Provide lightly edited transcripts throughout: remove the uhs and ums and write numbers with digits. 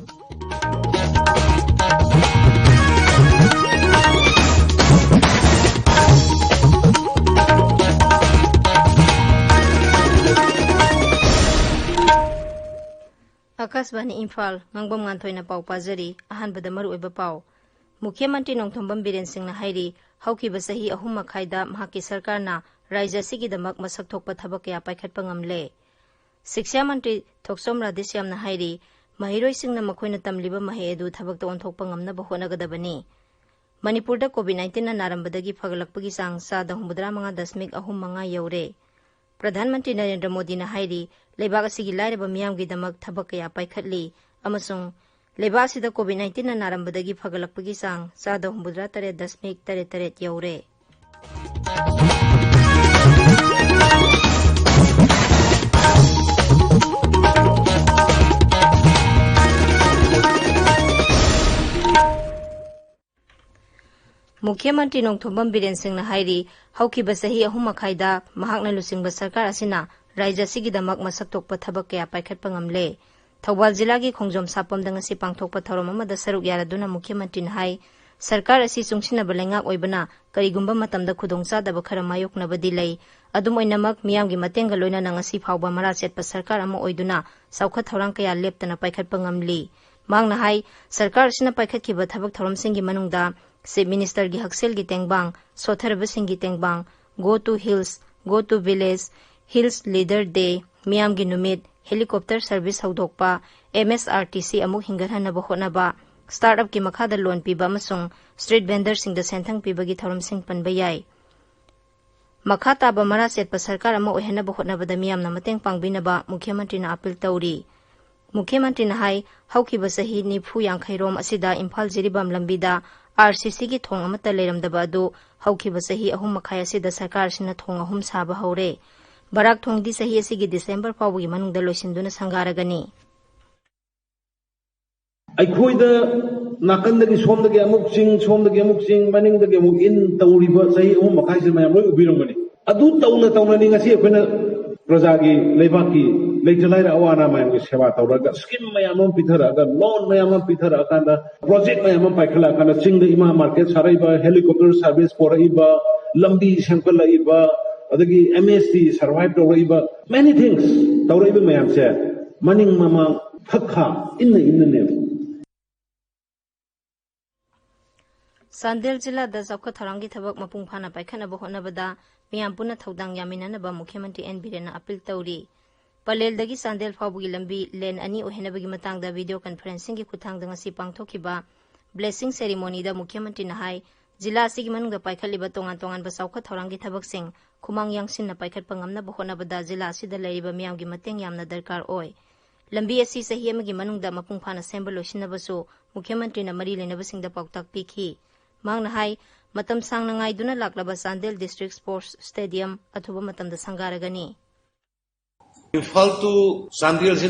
Akashvani Imphal Ngangom nganthoi pau pajari ahanbada maruoiba pau Mukhyamantri Nongthombam Biren Singhna hairi haukiba sahi ahum makhaida mahakki sarkarna rajya sigidamak masak thokpa thabak kaya paikhatpa ngamle Shiksha Mantri Thoksom Radhesyamna hairi mahiroi singna makhoina tamliba mahe edu thabakta onthokpa ngamnaba honagadabani Manipurda COVID-19 na narambadagi phagalakpagi sang sa 19.3 yaure Pradhanmantri Narendra Modi na hairi leibak asigi lairaba miyamgidamak thabak kaya paikhatli amasung leibak asida COVID-19 na narambadagi phagalakpagi sang sa 19.3 yaure Mukhyamantri Nongthombam Biren Singhna hairi haukiba sahi ahum makhaida mahakna lusingba sarkar asina rajya sigidamak masak thokpa thabak kaya paikhatpa ngamle Thawbal jilagi khongjom sapamda ngasi pangthokpa thorom amada saruk yaraduna Mukhyamantri na hai sarkar asi chungsinaba lengak oibana karigumba matamda khudongchadaba khara mayoknabadi lei adum oinamak miyamgi matenga loinana ngasi phawba mara setpa sarkar ama oiduna saukha thorang kaya leptana paikhatpa ngamli mangna hai sarkar asina paikhatkiba thabak thoromsingi manungda Chief Minister gi Haksel gi tengbang Sotharba Singh gi tengbang Go to Hills Go to Village Hills Leader Day Miyam gi numit Helicopter Service haudokpa MSRTC amuk hingarhanaba hotnaba Startup gi makhada loan piba amasung Street Vendor sing da senthang piba gi thorom sing panba yai Makhata ba mara setpa sarkar ama oihanaba hotnabada miyamna mateng pangbinaba Mukhyamantri na appeal tawri Mukhyamantri na hai haukiba sahi nifu yangkhairom asida Imphal jiribam lambida RCC gi thong amata leiramdaba adu haukiba sahi ahum makhaya sida sarkar sina thong ahum saba haure barak thong di sahi asigi December fawgi manungda loisinduna sangaragani Aikhoida nakandagi somdagi amuk sing maningdagi amuk in tawriba sahi ahum makhaya sima yam loi ubirangani adu tawna ni ngasi akhona prajagi leibaki Leijalai awana mayam ki sewa tawraga scheme mayam pitharaga loan mayam pitharaga project mayam paikhala kana chingda ima market saraiba helicopter service poraiba lambi sampalaiba adagi MSC survive tawraiba many things tawraiba mayam se maning mama phakha inna ne Sandel jila da zakha tharangi thabak mapung phana paikhana ba honabada miyam puna thodang yaminana ba Mukhyamantri N Birena appeal tawri Palel dagi Sandel fawbugi lambi len ani ohenabagi matangda video conferencing gi kuthangda ngasi pangthokiba blessing ceremony da Mukhyamantri na hai jila asigi manungda paikhaliba tongan ba saukha thorangi thabaksing khumang yangsin na paikhatpa ngamna ba honabada jila asida leiriba miyamgi mateng yamna darkar oi lambi asi sahi amagi manungda mapung phana semba loisinabasu Mukhyamantri na mari lenabasingda pauktak pikhi mangna hai matam sangna ngaiduna laklaba Sandel District Sports Stadium athuba matamda sangaragani Imphal to Sandel is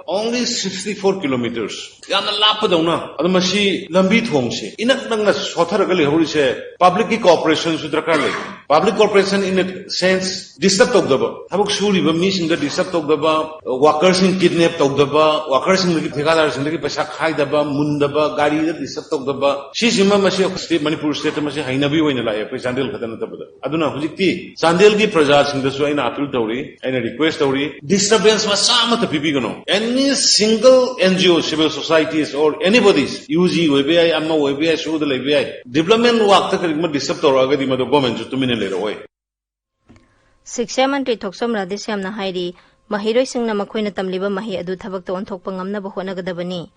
only 64 kilometers. Yana lapadona. Adamasi lambi thongse. Inak nangna sotharagali horise public cooperation sudrakale. Public cooperation in a sense disturb togdaba. Habuk suri ba mi singa disturb togdaba. Workers in kidnap togdaba. Workers in thikadar singa paisa khai daba mundaba gari da disturb togdaba. Si sima masi state Manipur state masi hainabi hoina la pe Sandel khadana tabada. Aduna hujikti Sandel gi praja singa su aina appeal tawri aina request tawri disturbance was samata pipigano. Any single NGO, civil societies or anybody's UG, WBI, Amma, WBI, Shuda, WBI, development work that disturb or the government to minute away. Shiksha Mantri Thoksom Radhesyamna hairi mahiroi singna makhoina tamliba mahi adu thabakta onthokpa ngamna ba honagadabani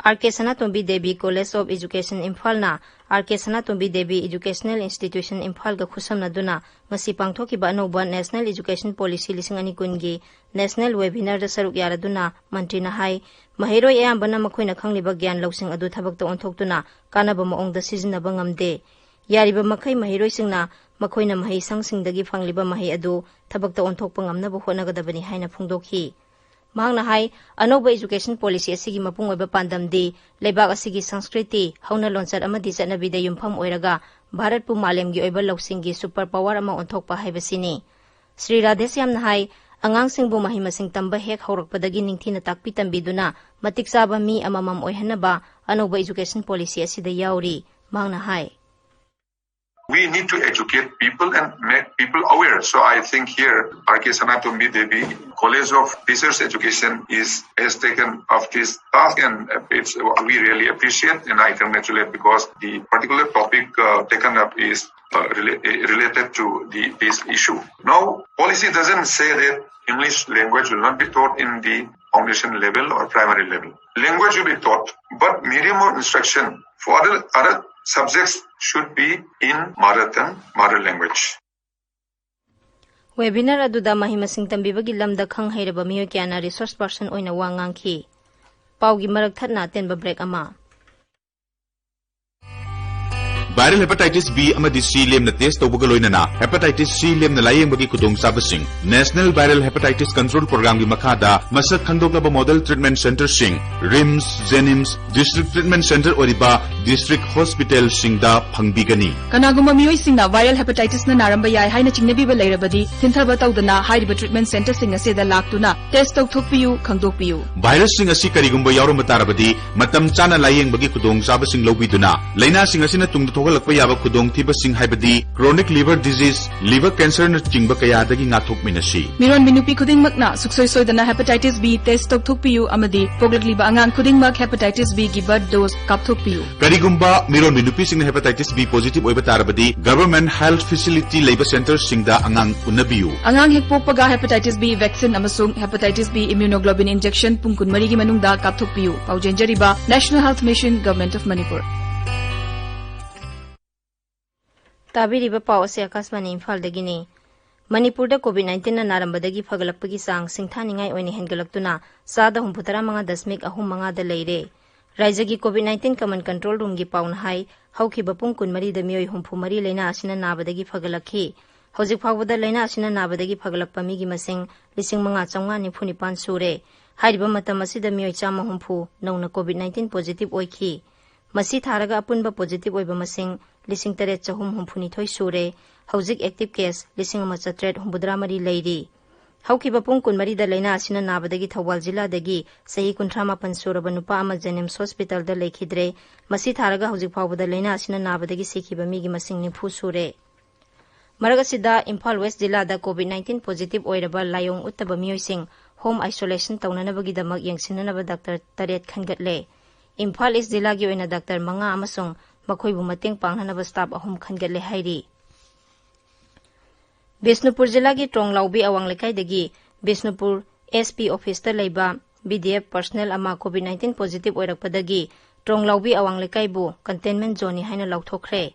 RK Sanatombi Devi College of Education Imphal na RK Sanatombi Devi Educational Institution Imphal ga khusamna duna ngasi pangthokiba anoba National Education Policy 2020 gi National Webinar da saruk yaraduna mantri na hai mahiroi ayambana makhoina khangliba gyan loksing adu thabakta onthoktuna kanaba maongda sizinaba ngamde yariba makhai mahiroi singna makhoina mahi sangsingdagi fangliba mahi adu thabakta onthokpa ngamnaba honagadabani haina phungdokhi Mangna hai anoba education policy asigi mapung oiba pandamdi leibak asigi sanskriti hauna lonsat amadi chanabida yumpham oiraga Bharatpu malemgi oiba loksingi super power ama onthokpa haibasini Sri Radhesyamna hai Angangsingbu mahimasing tamba hek haurakpadagi ningthina takpi tambiduna matik chaba mi amamam oihanaba anoba education policy asida yauri mangna hai. We need to educate people and make people aware. So I think here, R.K. Sanatombi Devi College of Research Education has taken up this task, and we really appreciate and I congratulate because the particular topic taken up is related to this issue. Now, policy doesn't say that English language will not be taught in the foundation level or primary level. Language will be taught, but medium of instruction for other subjects should be in mother language. Webinar aduda mahimasing tambibagi lamda khang hairaba miyo kyana resource person oina wangangki. Paugi marak thatna tenba break ama. Viral hepatitis B amadi C lem na test tawbaga loinana hepatitis C lem na layeng bagi kudong sabasing National Viral Hepatitis Control Program gi makhada masak khandoklaba model treatment center sing RIMS Zenims District Treatment Center oriba District Hospital singda phangbigani kanaguma miyoi singna viral hepatitis na naramba yai haina chingnabiba leirabadi thinthaba tawdana hairiba treatment center sing aseda laktuna test tawthokpiyu khangdokpiyu virus sing asi karigumba yauramba tarabadi matam chana layeng bagi kudong sabasing lobiduna laina sing asina tungda thogalakpa yaba kudong thiba sing haibadi chronic liver disease liver cancer na chingba kaya dagi ngathokminasi miron minupi khudingmakna suksoi soidana hepatitis B test tawthokpiyu amadi poglakliba angang khudingmak hepatitis B gi birth dose kapthokpiyu karigumba miron minupi sing hepatitis B positive oiba tarabadi government health facility labor center singda angang unabiyu angang hekpokpaga hepatitis B vaccine amasung hepatitis B immunoglobulin injection pungkun mari gi manungda kapthokpiyu paujenjariba National Health Mission Government of Manipur Tabiriba pau ase Akashvani Imphal dagini Manipur da COVID-19 na narambadagi fagalakpagi sang singthaningai oine hengalaktuna sada 73.5 da leire Raijagi COVID-19 Command Control Room gi paun hai haukiba pung kunmari da miyoi humphumari leina asina nabadagi fagalakhi hojik phawda leina asina nabadagi fagalakpa mi gi masing 5,995 sure hariba matam asida miyoi chama humpu nauna COVID-19 positive oikhi masi tharaga apunba positive oiba masing 8,352 sure hojik active case 1,783 leiri haukiba pung kunmari da leina asina nabadagi Thawal jila dagi sahi 38 suraba nupa ama Jenims Hospital da lekhidre masi tharaga hojik phawda leina asina nabadagi sikhiba migi masing 90 sure Maragasida Imphal West jila da COVID-19 positive oiraba layong uttaba miyoising home isolation taunanabagi damak yengsinanaba Dr. Taret khangatle Imphal East jila gi oina Dr. Manga amasung makhoibu mateng panghanaba staff ahum khangatle hairi Bisnupur jila gi Tronglaubi awang lekai dagi Bisnupur SP office ta leiba BDF personnel ama COVID-19 positive oirakpadagi Tronglaubi awang lekai bu containment zone ni haina lauthokre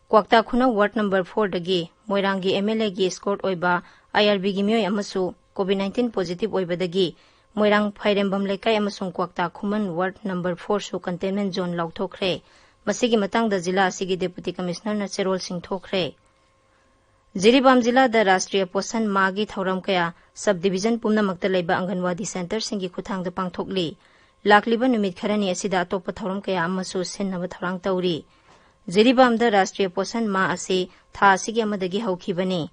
Kwakta khuna ward number 4 dagi Moirangi MLA gi escort oiba IRB gi miyoi amasu COVID-19 positive oibadagi Moirang Phairembam lekai amasung Kwakta khuman ward number 4 su containment zone lauthokre masigi matangda jila asigi deputy commissioner na cherol sing thokre Jiribam jila da Rashtriya Poshan Magi Thauram kaya subdivision pumnamakta leiba Anganwadi center singi khuthangda pangthokli lakliba numit kharani asida atokpa thauram kaya amasu sinnaba tharang tauri Jiribam da Rashtriya Poshan Ma ase tha asigi amadagi haukhibani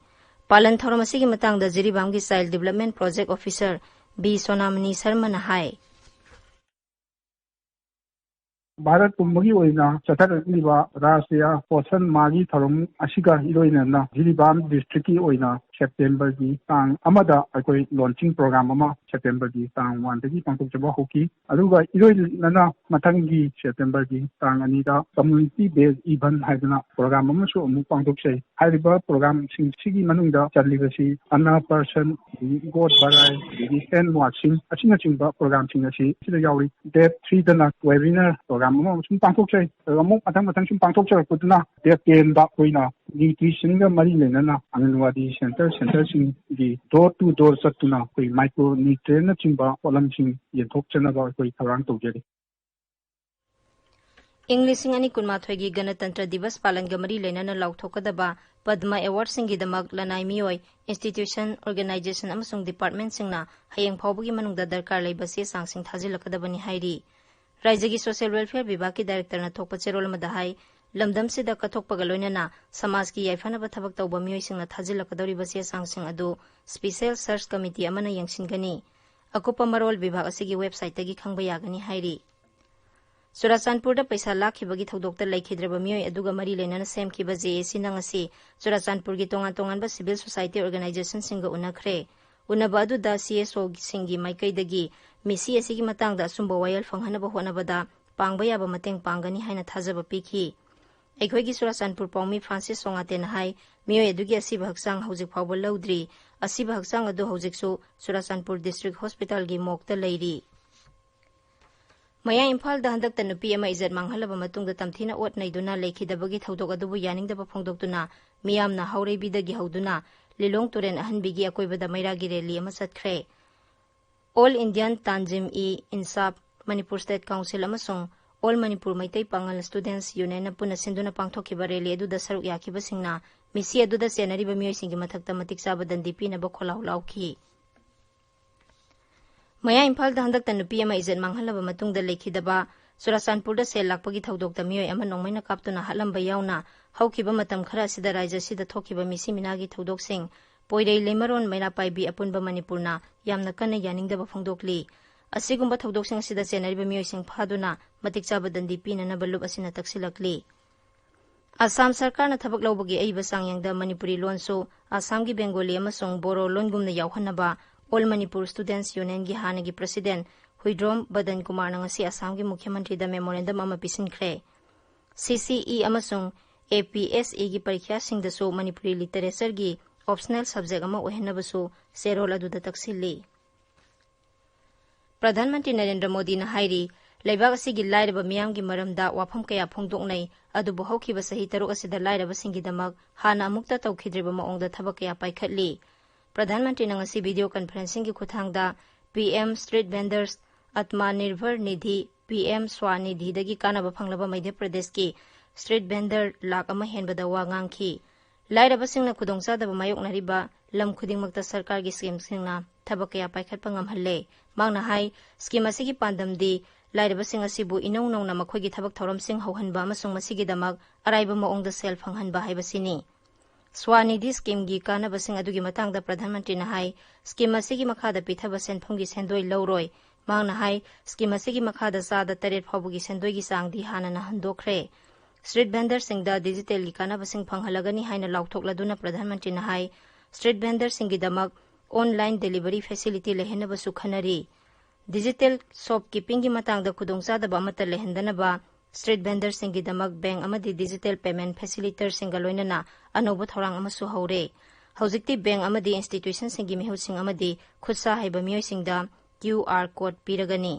palan thauram asigi matangda Jiribam gi child development project officer B Sonamani Sharma na hai Bharat Pumbagi oina chatharaklibwa Rashtriya Poshan Magi Tharum asiga iroinana Jiribam district ki oina September gi tang amada akoi launching program ama September gi tang 1 dagi pangthokjaba hoki aduga iroinana mathangi September gi tang anida community based event haidana program ama su amu pangthokse haiba program sigi manungda chalibasi anna person god barai di ten watching achina chingba program asi sida yawi date 3 dana webinar program ama sum pangthokse amu matang sum pangthokse kuduna date 10 da koina nutrition ga mari lenana Anganwadi center sing di door to door satuna koi micronutrient na chingba kolam sing yenthok chana ba koi tharang tawjeri English ani kunmathoi gi Ganatantra Divas palan gamari lenana lauthokadaba Padma Award singi damak lanai miyoi institution organization amasung department singna hayeng phawbugi manungda darkar leibase sangsing thajilakadabani hairi Raijagi Social Welfare Vibhag ki director na thokpa cherol madahai lamdamsida kathokpaga loinana samajki yaifhanaba thabak tawba mioisingna thajilakadoriba che-sangsing adu Special Search Committee amana yangsingani akupa marol vibhag asigi website tagi khangba yagani hairi Churachandpurda paisa lakhibagi thodokta laikhidraba mioi aduga mari lenana semkiba JAC nangasi Churachandpurgi tongan-tonganba civil society organization singa unakhre unaba aduda CSO singi maikaidagi misi asigi matangda asumba wayal fanghanaba honabada pangba yaba mateng pangani haina thajaba pikhi Aikhoigi Churachandpur Paumi Francis Songaten hai mioi adugi asiba haksang hojik phawba laudri asiba haksang adu hojiksu Churachandpur District Hospital gi mokta leiri Maya Imphal da handak tanupi ama izat manghalaba matungda tamthina ot naiduna lekhidabagi thodok adubu yaningdaba phongdoktuna miyamna haurebidagi hauduna Lilong Turen ahanbigi akoibada mairagi rally ama chatkre All Indian Tanzim Insaf Manipur State Council amasung All Manipur Maitai Pangal Students Union na puna sinduna pangthokiba rally aduda saruk yakiba singna misi aduda senariba miyoisingi mathakta matik saba dandipi na bakholau lauki Maya Imphal da handak tanupi ama izat manghalaba matungda lekhidaba Churachandpurda sel lakpagi thodokta miyoi ama nongmaina kaptuna halamba yauna haukiba matam khara sida raija sida thokiba misi minagi thodok-sing poirei lemaron maina paibi apunba Manipurna yamna kanna yaningdaba phongdokli asigumba thodok-sing sida senariba miyoising phaduna matik chaba dandi pinana balup asina taksilakli Assam Sarkarna thabak lawbagi aiba sangyangda Manipuri lonso Assamgi Bengali amasung Boro longumna yawhanaba All Manipur Students Union gi hanagi President Huidrom Badan Kumar nangasi Assamgi Mukhyamantri da memorandum ama pisinkhre CCE amasung APSE gi parikya singdasu Manipuri literature gi optional subject ama ohenabasu serol aduda taksilli Pradhan Mantri Narendra Modi na hairi Laibag asigi lairaba miyamgi maramda wafam kaya phongdoknai adubu haukiba sahi taruk asida lairaba singidamak hana amukta tawkhidriba maongda thabak kaya paikhatli Pradhan Mantri nangasi video conferencing ki khuthangda PM Street Vendors Atmanirbhar Nidhi PM Swanidhi dagi kanaba phanglaba Madhya Pradesh ki Street Vendor lakh ama henbada wa ngangki lairaba singna khudongchadaba mayoknariba lam khudingmakta sarkar gi scheme singna thabak kaya paikhatpa ngamhalle mangna hai scheme asigi pandamdi lairaba sing asibu inong-nongna makhoigi thabak thoramsing hauhanba amasung masigi damak araiba maongda sel phanghanba haibasini Swanidhi scheme gi kanaba sing adugi matangda Pradhan Mantri na hai scheme asigi makhada pithaba senphumgi sendoi lauroi mangna hai scheme asigi makhada sada taret phawbugi sendoi gi sangdi hanana handokre Street vendor singda digital gi kanaba sing phanghalagani haina lauthokladuna Pradhan Mantri na hai street vendor singi damak online delivery facility lehenaba sukhanari digital shopkeeping gi matangda khudongchadaba amata lehendanaba street vendor singi damak bank amadi digital payment facilitator singa loinana anoba thorang amasu haure hojikti bank amadi institution singi mihusing amadi khutsa haiba miyoi singda QR code piragani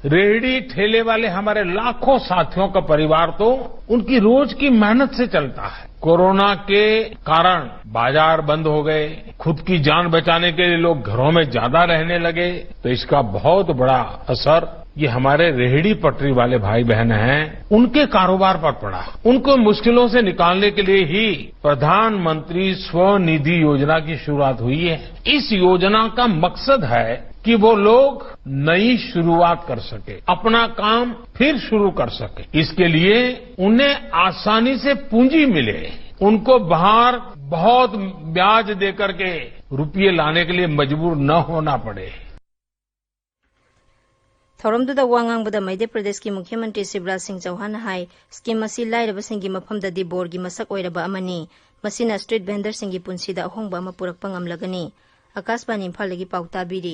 रेहड़ी ठेले वाले हमारे लाखों साथियों का परिवार तो उनकी रोज की मेहनत से चलता है कोरोना के कारण बाजार बंद हो गए खुद की जान बचाने के लिए लोग घरों में ज्यादा रहने लगे तो इसका बहुत बड़ा असर ये हमारे रेहड़ी पटरी वाले भाई बहन हैं उनके कारोबार पर पड़ा उनको मुश्किलों से निकालने के लिए ही प्रधानमंत्री स्वनिधि योजना की शुरुआत हुई है इस योजना का मकसद है कि वो लोग नई शुरुआत कर सके अपना काम फिर शुरू कर सके इसके लिए उन्हें आसानी से पूंजी मिले उनको बाहर बहुत ब्याज देकर के रुपये लाने के लिए मजबूर न होना पड़े थौरमदुदा वांगांगबदा मध्य प्रदेश की मुख्यमंत्री शिवराज सिंह चौहान हाई स्कीम असी लाइरबसिंगी मफमददी बोर्ड की मसक ओइरबा अमनी मसिना स्ट्रीट वेंडर सिंगी पुंसीदा अहोंगबा अमा पुरकपा ngamlagani आकाशवाणी इम्फाल लगी पाउताबिरी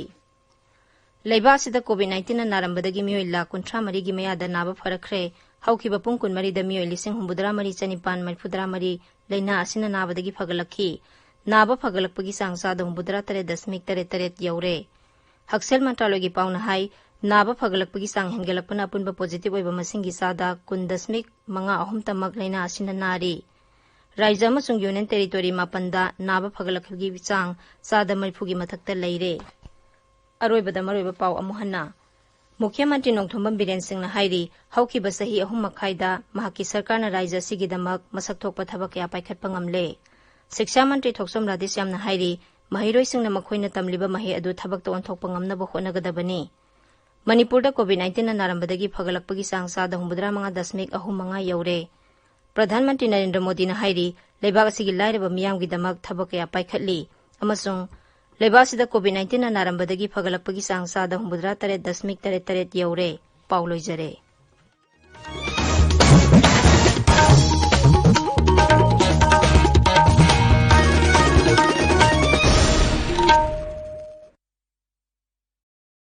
लेबासिदा कोविड-19 नारंबदगी मियोइ लाख 53 गी मयादा नाबा फरखरे हौखिबा पुंग 12 दा मियोइ लिसिंग हुंबुदरा मरी चनिपान मरफुदरा मरी लेना असिना नाबदगी फगलखी नाबा फगलकपगी सांगसादा हुंबुदरा 3.33 यौरे हक्सेल मंत्रालयगी पाउना हाई नाबा फगलकपगी सांग हेंगलपना अपुनबा पॉजिटिव ओइबा मसिंगी सादा 10.53 तमक लेना असिना नारी राज्य अमसुंग यूनियन टेरिटोरी मापंदा नाबा फगलखगी सांग सादा मरफुगी मथक्ता लेरे अरोइबदा मरोइबा पाउ अमुहन्ना मुख्यमंत्री नोंथोंबम बिरेन सिंहना हाइरी हौखिबा सही 3 मखाइदा महाकी सरकारना राज्य सिगिदमक मसक थोकपा थबक या पाइखटपा ngamle शिक्षा मंत्री थोकसोम राधेश यामना हाइरी महिरोइ सिंहना मखोइना तमलिबा महे अदु थबक तो ओंथोकपा ngamnaba hotnagadabani Manipur COVID-19 narambadagi phagalakpagi sang sada 75.35 yaure. Pradhan Mantri Narendra Modi na hairi leibak asigi lairaba miyamgidamak thabak kaya paikhatli amasung leibak sida COVID-19 narambadagi phagalakpagi sang sada 73.88 yaure. Paulo Jare.